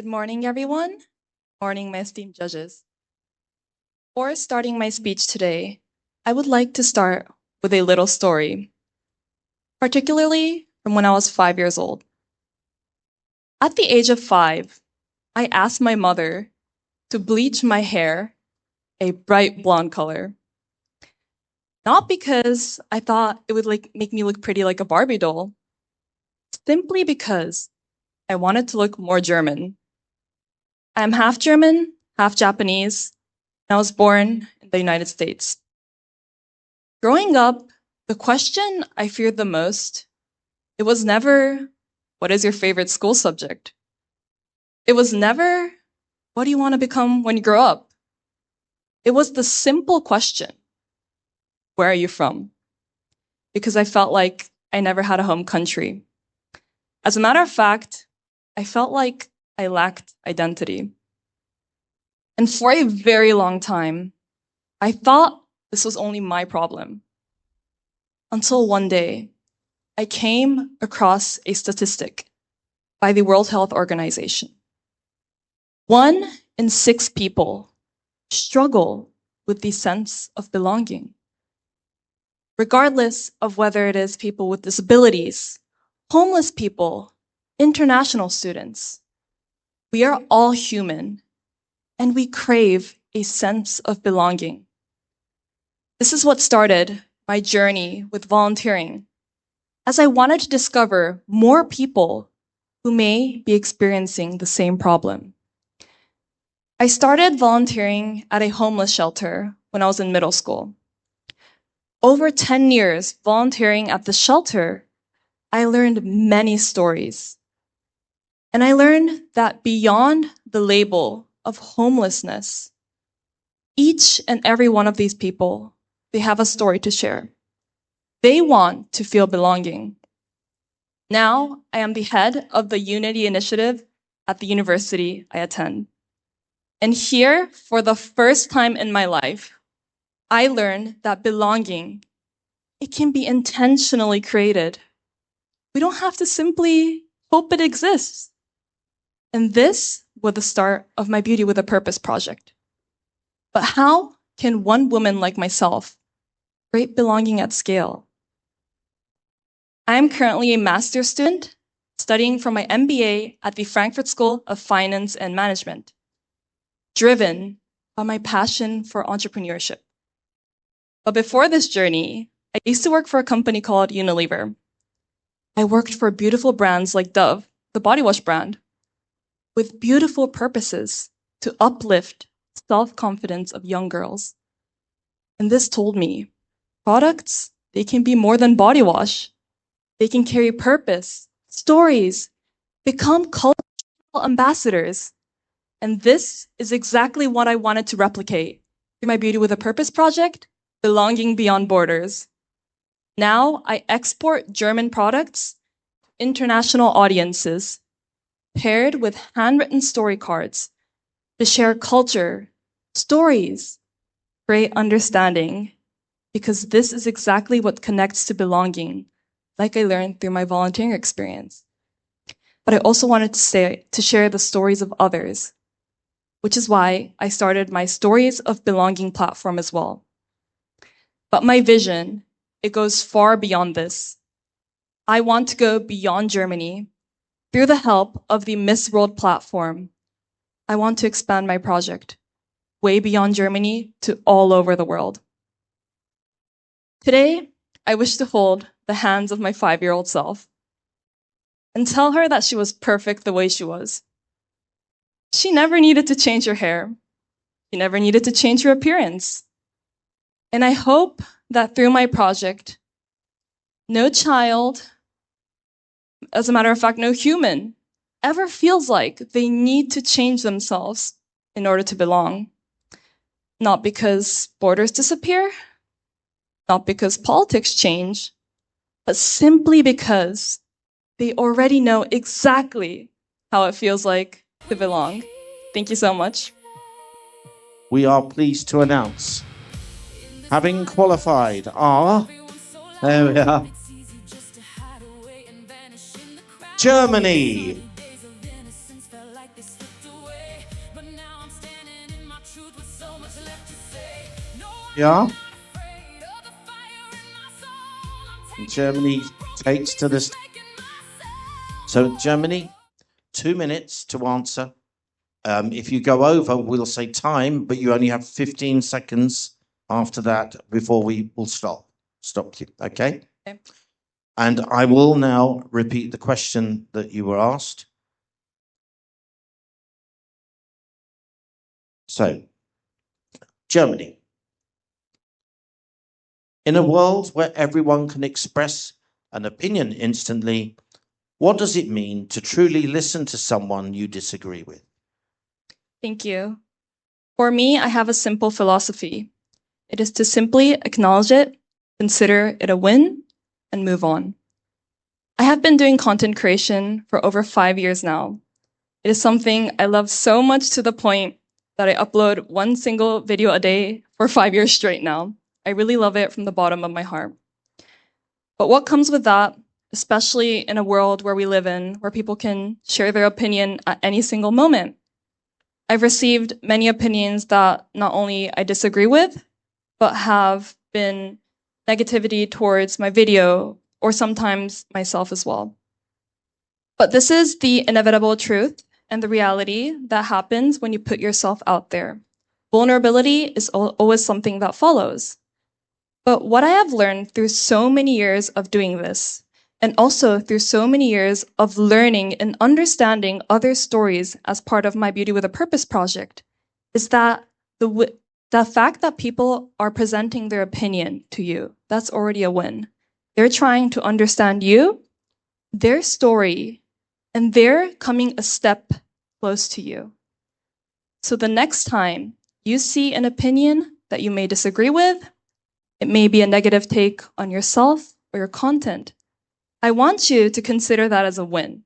Good morning, everyone. Morning, my esteemed judges. Before starting my speech today, I would like to start with a little story, particularly from when I was 5 years old. At the age of 5, I asked my mother to bleach my hair a bright blonde color. Not because I thought it would make me look pretty like a Barbie doll, simply because I wanted to look more German. I'm half German, half Japanese, and I was born in the United States. Growing up, the question I feared the most, it was never, what is your favorite school subject? It was never, what do you want to become when you grow up? It was the simple question, where are you from? Because I felt like I never had a home country. As a matter of fact, I felt like I lacked identity. And for a very long time, I thought this was only my problem. Until one day, I came across a statistic by the World Health Organization. 1 in 6 people struggle with the sense of belonging. Regardless of whether it is people with disabilities, homeless people, international students, we are all human and we crave a sense of belonging. This is what started my journey with volunteering, as I wanted to discover more people who may be experiencing the same problem. I started volunteering at a homeless shelter when I was in middle school. Over 10 years volunteering at the shelter, I learned many stories. And I learned that beyond the label of homelessness, each and every one of these people, they have a story to share. They want to feel belonging. Now, I am the head of the Unity Initiative at the university I attend. And here, for the first time in my life, I learned that belonging, it can be intentionally created. We don't have to simply hope it exists. And this was the start of my Beauty with a Purpose project. But how can one woman like myself create belonging at scale? I am currently a master's student studying for my MBA at the Frankfurt School of Finance and Management, driven by my passion for entrepreneurship. But before this journey, I used to work for a company called Unilever. I worked for beautiful brands like Dove, the body wash brand, with beautiful purposes to uplift self-confidence of young girls. And this told me, products, they can be more than body wash. They can carry purpose, stories, become cultural ambassadors. And this is exactly what I wanted to replicate through my Beauty with a Purpose project, Belonging Beyond Borders. Now I export German products to international audiences, paired with handwritten story cards to share culture, stories, great understanding, because this is exactly what connects to belonging, like I learned through my volunteering experience. But I also wanted to share the stories of others, which is why I started my Stories of Belonging platform as well. But my vision, it goes far beyond this. I want to go beyond Germany. Through the help of the MissWorld platform, I want to expand my project way beyond Germany to all over the world. Today, I wish to hold the hands of my 5-year-old self and tell her that she was perfect the way she was. She never needed to change her hair. She never needed to change her appearance. And I hope that through my project, no child, as a matter of fact, no human, ever feels like they need to change themselves in order to belong. Not because borders disappear, not because politics change, but simply because they already know exactly how it feels like to belong. Thank you so much. We are pleased to announce, having qualified are, there we are, Germany, Yeah. And Germany takes to the... So Germany, 2 minutes to answer. If you go over, we'll say time, but you only have 15 seconds after that before we will stop you, okay? Okay. And I will now repeat the question that you were asked. So, Germany. In a world where everyone can express an opinion instantly, what does it mean to truly listen to someone you disagree with? Thank you. For me, I have a simple philosophy. It is to simply acknowledge it, consider it a win, and move on. I have been doing content creation for over 5 years now. It is something I love so much to the point that I upload one single video a day for 5 years straight now. I really love it from the bottom of my heart. But what comes with that, especially in a world where we live in, where people can share their opinion at any single moment? I've received many opinions that not only I disagree with, but have been negativity towards my video or sometimes myself as well. But this is the inevitable truth and the reality that happens when you put yourself out there. Vulnerability is always something that follows. But what I have learned through so many years of doing this, and also through so many years of learning and understanding other stories as part of my Beauty with a Purpose project, is that the fact that people are presenting their opinion to you, that's already a win. They're trying to understand you, their story, and they're coming a step close to you. So the next time you see an opinion that you may disagree with, it may be a negative take on yourself or your content, I want you to consider that as a win,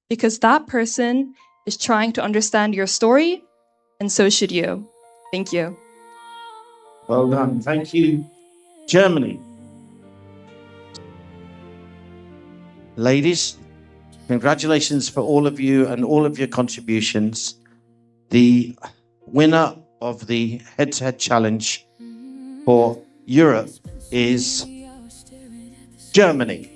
because that person is trying to understand your story, and so should you. Thank you. Well done. Thank you, Germany. Ladies, congratulations for all of you and all of your contributions. The winner of the head-to-head challenge for Europe is Germany.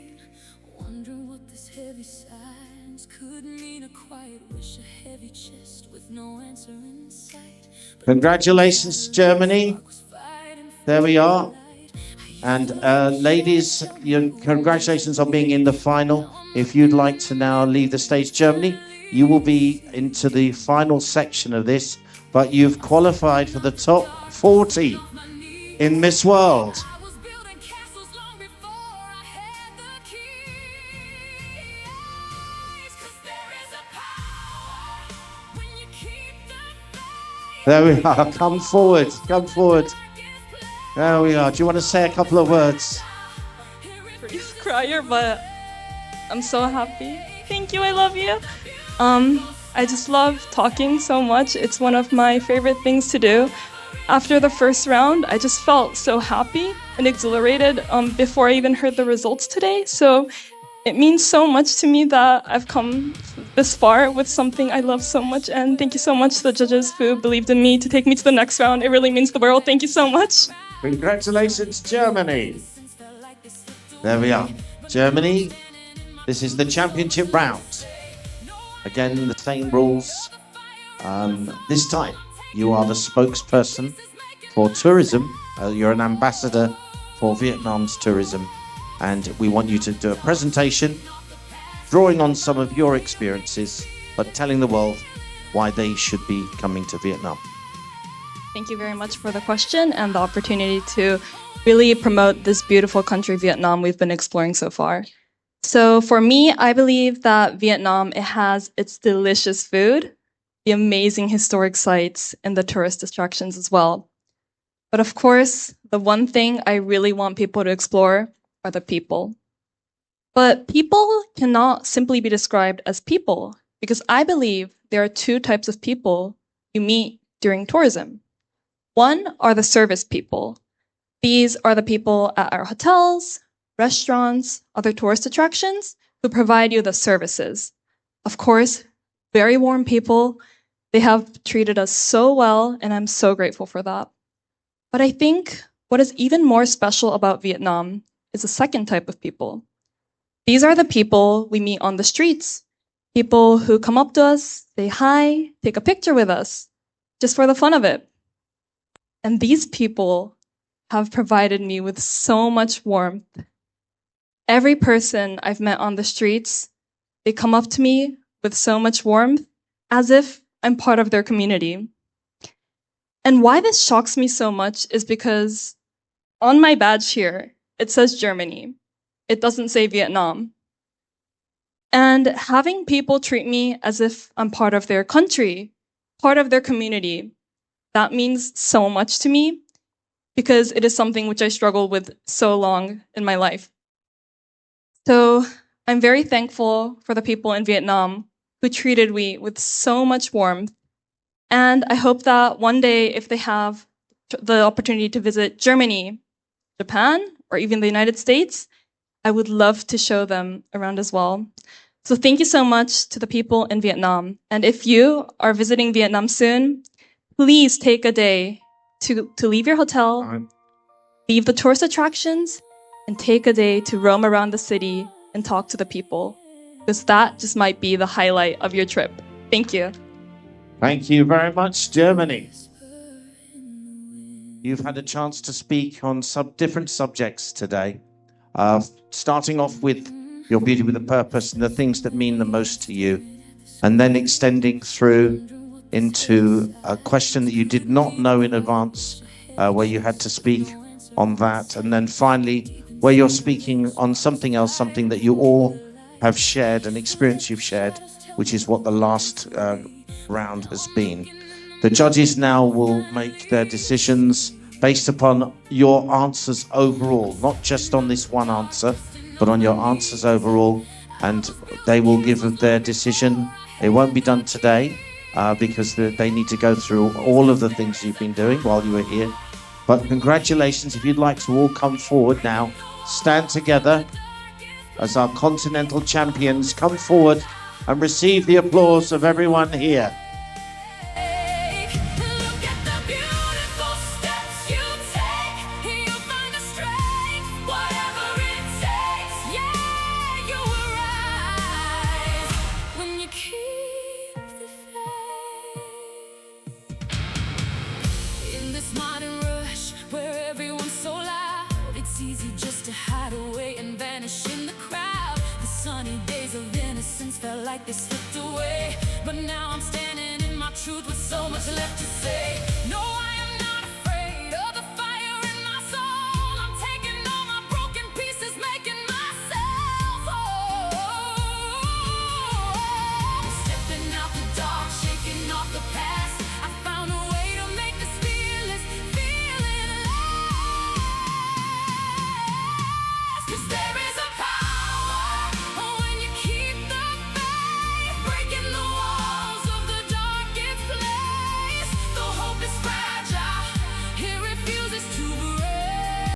Congratulations, Germany. There we are. And ladies, congratulations on being in the final. If you'd like to now leave the stage, Germany, you will be into the final section of this, but you've qualified for the top 40 in MissWorld. There we are. Come forward. Come forward. There we are. Do you want to say a couple of words? Pretty crier, but I'm so happy. Thank you. I love you. I just love talking so much. It's one of my favorite things to do. After the first round, I just felt so happy and exhilarated before I even heard the results today. So it means so much to me that I've come this far with something I love so much. And thank you so much to the judges who believed in me to take me to the next round. It really means the world. Thank you so much. Congratulations, Germany. There we are. Germany, this is the championship round. Again, the same rules. This time, you are the spokesperson for tourism. You're an ambassador for Vietnam's tourism. And we want you to do a presentation, drawing on some of your experiences, but telling the world why they should be coming to Vietnam. Thank you very much for the question and the opportunity to really promote this beautiful country, Vietnam, we've been exploring so far. So for me, I believe that Vietnam, it has its delicious food, the amazing historic sites, and the tourist attractions as well. But of course, the one thing I really want people to explore are the people. But people cannot simply be described as people, because I believe there are two types of people you meet during tourism. One are the service people. These are the people at our hotels, restaurants, other tourist attractions who provide you the services. Of course, very warm people. They have treated us so well, and I'm so grateful for that. But I think what is even more special about Vietnam is a second type of people. These are the people we meet on the streets. People who come up to us, say hi, take a picture with us, just for the fun of it. And these people have provided me with so much warmth. Every person I've met on the streets, they come up to me with so much warmth, as if I'm part of their community. And why this shocks me so much is because on my badge here, it says Germany. It doesn't say Vietnam. And having people treat me as if I'm part of their country, part of their community, that means so much to me because it is something which I struggled with so long in my life. So I'm very thankful for the people in Vietnam who treated me with so much warmth. And I hope that one day, if they have the opportunity to visit Germany, Japan, or even the United States, I would love to show them around as well. So thank you so much to the people in Vietnam. And if you are visiting Vietnam soon, please take a day to leave your hotel, leave the tourist attractions, and take a day to roam around the city and talk to the people, because that just might be the highlight of your trip. Thank you. Thank you very much, Germany. You've had a chance to speak on different subjects today, starting off with your beauty with a purpose and the things that mean the most to you, and then extending through into a question that you did not know in advance, where you had to speak on that, and then finally where you're speaking on something else, something that you all have shared, an experience you've shared, which is what the last round has been. The judges now will make their decisions based upon your answers overall, not just on this one answer, but on your answers overall, and they will give their decision. It won't be done today because they need to go through all of the things you've been doing while you were here. But congratulations. If you'd like to all come forward now, stand together as our continental champions come forward and receive the applause of everyone here. Felt like they slipped away, but now I'm standing